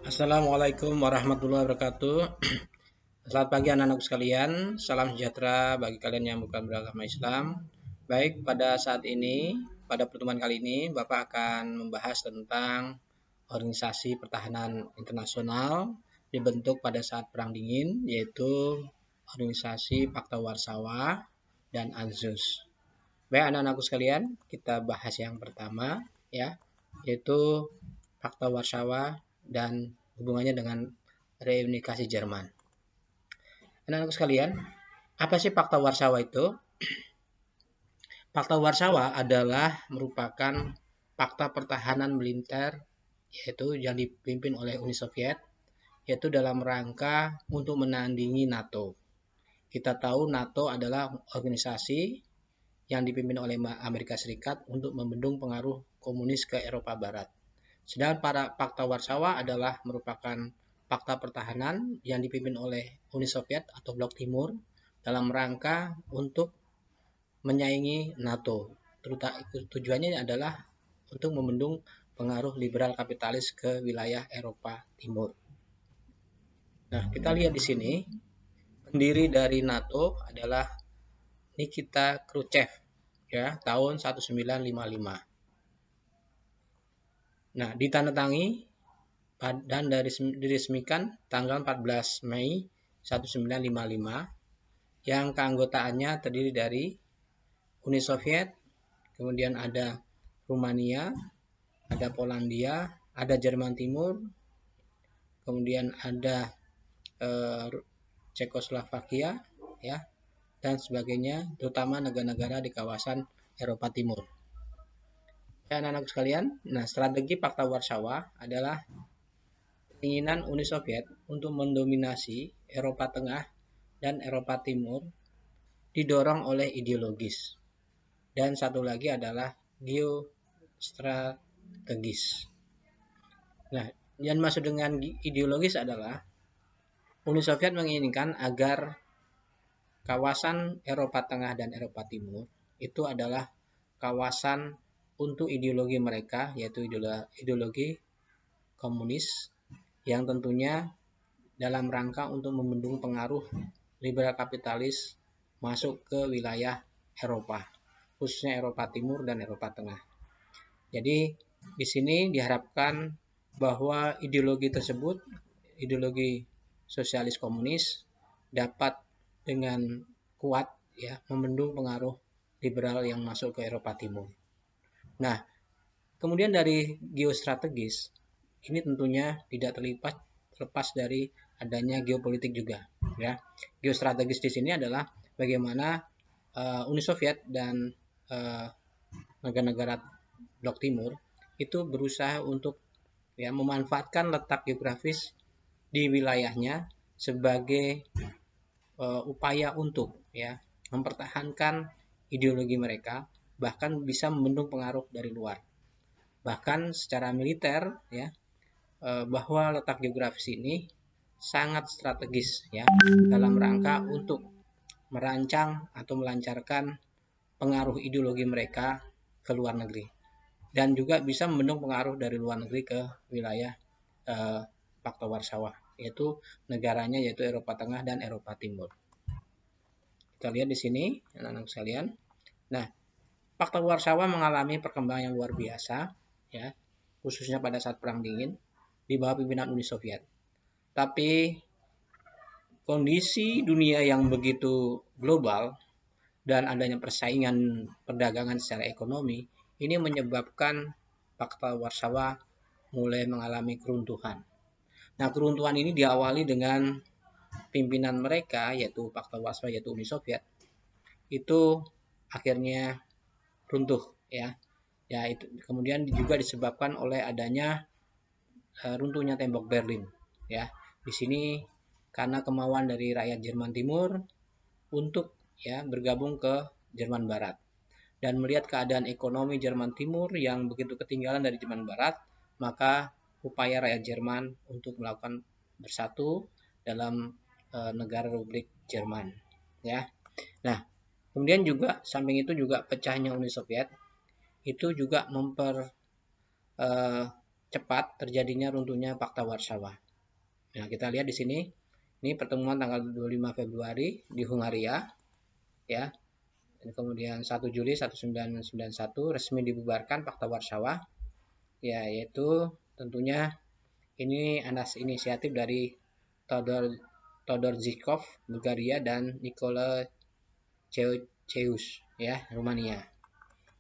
Assalamualaikum warahmatullahi wabarakatuh. Selamat pagi anak-anakku sekalian. Salam sejahtera bagi kalian yang bukan beragama Islam. Baik, pada saat ini, pada pertemuan kali ini, Bapak akan membahas tentang organisasi pertahanan internasional dibentuk pada saat Perang Dingin, yaitu organisasi Pakta Warsawa dan ANZUS. Baik, anak-anakku sekalian, kita bahas yang pertama, ya, yaitu Pakta Warsawa dan hubungannya dengan reunifikasi Jerman. Anak-anak sekalian, apa sih Pakta Warsawa itu? Pakta Warsawa adalah merupakan fakta pertahanan militer yaitu yang dipimpin oleh Uni Soviet, yaitu dalam rangka untuk menandingi NATO. Kita tahu NATO adalah organisasi yang dipimpin oleh Amerika Serikat untuk membendung pengaruh komunis ke Eropa Barat. Sedangkan para Pakta Warsawa adalah merupakan fakta pertahanan yang dipimpin oleh Uni Soviet atau Blok Timur dalam rangka untuk menyaingi NATO. Tujuannya adalah untuk membendung pengaruh liberal kapitalis ke wilayah Eropa Timur. Nah, kita lihat di sini, pendiri dari NATO adalah Nikita Khrushchev, ya, tahun 1955. Nah, ditandatangani dan diresmikan tanggal 14 Mei 1955 yang keanggotaannya terdiri dari Uni Soviet, kemudian ada Rumania, ada Polandia, ada Jerman Timur, kemudian ada Cekoslovakia, ya, dan sebagainya, terutama negara-negara di kawasan Eropa Timur. Ya, anak-anak sekalian, nah strategi Pakta Warsawa adalah keinginan Uni Soviet untuk mendominasi Eropa Tengah dan Eropa Timur didorong oleh ideologis. Dan satu lagi adalah geostrategis. Nah, yang dimaksud dengan ideologis adalah Uni Soviet menginginkan agar kawasan Eropa Tengah dan Eropa Timur itu adalah kawasan untuk ideologi mereka, yaitu ideologi komunis, yang tentunya dalam rangka untuk membendung pengaruh liberal kapitalis masuk ke wilayah Eropa, khususnya Eropa Timur dan Eropa Tengah. Jadi di sini diharapkan bahwa ideologi tersebut, ideologi sosialis komunis, dapat dengan kuat, ya, membendung pengaruh liberal yang masuk ke Eropa Timur. Nah, kemudian dari geostrategis, ini tentunya tidak terlepas dari adanya geopolitik juga, ya. Geostrategis di sini adalah bagaimana Uni Soviet dan negara-negara Blok Timur itu berusaha untuk, ya, memanfaatkan letak geografis di wilayahnya sebagai upaya untuk, ya, mempertahankan ideologi mereka, bahkan bisa membendung pengaruh dari luar. Bahkan secara militer, ya, bahwa letak geografis ini sangat strategis, ya, dalam rangka untuk merancang atau melancarkan pengaruh ideologi mereka ke luar negeri, dan juga bisa membendung pengaruh dari luar negeri ke wilayah Pakta Warsawa, yaitu negaranya yaitu Eropa Tengah dan Eropa Timur. Kita lihat di sini, anak-anak sekalian. Nah, Pakta Warsawa mengalami perkembangan yang luar biasa, ya, khususnya pada saat Perang Dingin di bawah pimpinan Uni Soviet. Tapi kondisi dunia yang begitu global dan adanya persaingan perdagangan secara ekonomi, ini menyebabkan Pakta Warsawa mulai mengalami keruntuhan. Nah, keruntuhan ini diawali dengan pimpinan mereka, yaitu Pakta Warsawa, yaitu Uni Soviet, itu akhirnya runtuh, ya. Ya, itu kemudian juga disebabkan oleh adanya runtuhnya tembok Berlin, ya. Di sini karena kemauan dari rakyat Jerman Timur untuk, ya, bergabung ke Jerman Barat, dan melihat keadaan ekonomi Jerman Timur yang begitu ketinggalan dari Jerman Barat, maka upaya rakyat Jerman untuk melakukan bersatu dalam negara Republik Jerman, ya. Nah, kemudian juga samping itu juga pecahnya Uni Soviet itu juga cepat terjadinya runtuhnya Fakta Warsawa. Nah, kita lihat di sini, ini pertemuan tanggal 25 Februari di Hungaria, ya. Dan kemudian 1 Juli 1991 resmi dibubarkan Fakta Warsawa, ya, yaitu tentunya ini atas inisiatif dari Todor Zhivkov, Bulgaria, dan Nicolae Ceausescu, ya, Rumania.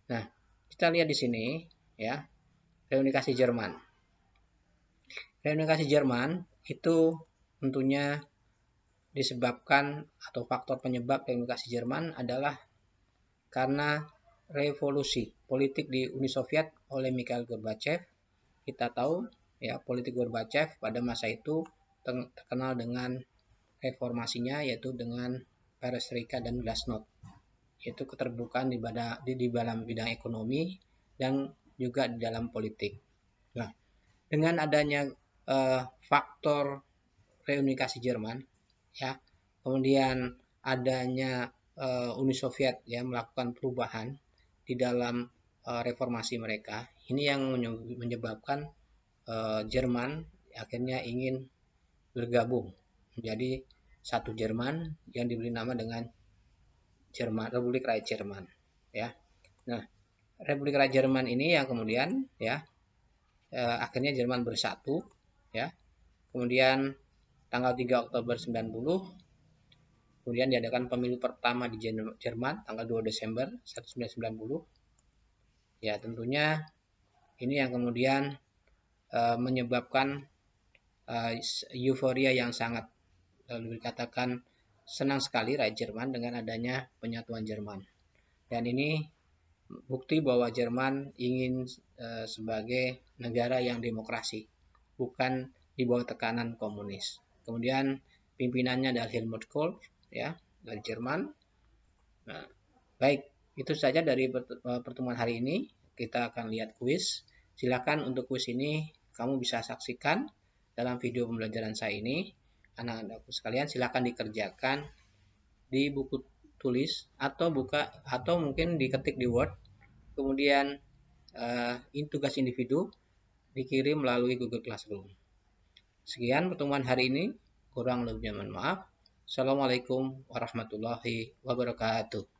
Nah, kita lihat di sini, ya, reunifikasi Jerman. Reunifikasi Jerman itu tentunya disebabkan atau faktor penyebab reunifikasi Jerman adalah karena revolusi politik di Uni Soviet oleh Mikhail Gorbachev. Kita tahu, ya, politik Gorbachev pada masa itu terkenal dengan reformasinya, yaitu dengan perestroika dan glasnost, yaitu keterbukaan di dalam bidang ekonomi dan juga di dalam politik. Nah, dengan adanya faktor reunifikasi Jerman, ya, kemudian adanya Uni Soviet, ya, melakukan perubahan di dalam reformasi mereka, ini yang menyebabkan Jerman akhirnya ingin bergabung menjadi satu Jerman yang diberi nama dengan Jerman, Republik Rakyat Jerman, ya. Nah, Republik Rakyat Jerman ini yang kemudian, ya, akhirnya Jerman bersatu, ya. Kemudian tanggal 3 Oktober 90, kemudian diadakan pemilu pertama di Jerman tanggal 2 Desember 1990. Ya, tentunya ini yang kemudian menyebabkan euforia yang sangat dikatakan senang sekali rakyat Jerman dengan adanya penyatuan Jerman. Dan ini bukti bahwa Jerman ingin sebagai negara yang demokrasi, bukan di bawah tekanan komunis. Kemudian pimpinannya adalah Helmut Kohl, ya, dari Jerman. Nah, baik, itu saja dari pertemuan hari ini. Kita akan lihat kuis. Silakan untuk kuis ini kamu bisa saksikan dalam video pembelajaran saya ini. Anak-anakku sekalian, silakan dikerjakan di buku tulis atau mungkin diketik di Word. Kemudian tugas individu dikirim melalui Google Classroom. Sekian pertemuan hari ini, kurang lebihnya mohon maaf. Assalamualaikum warahmatullahi wabarakatuh.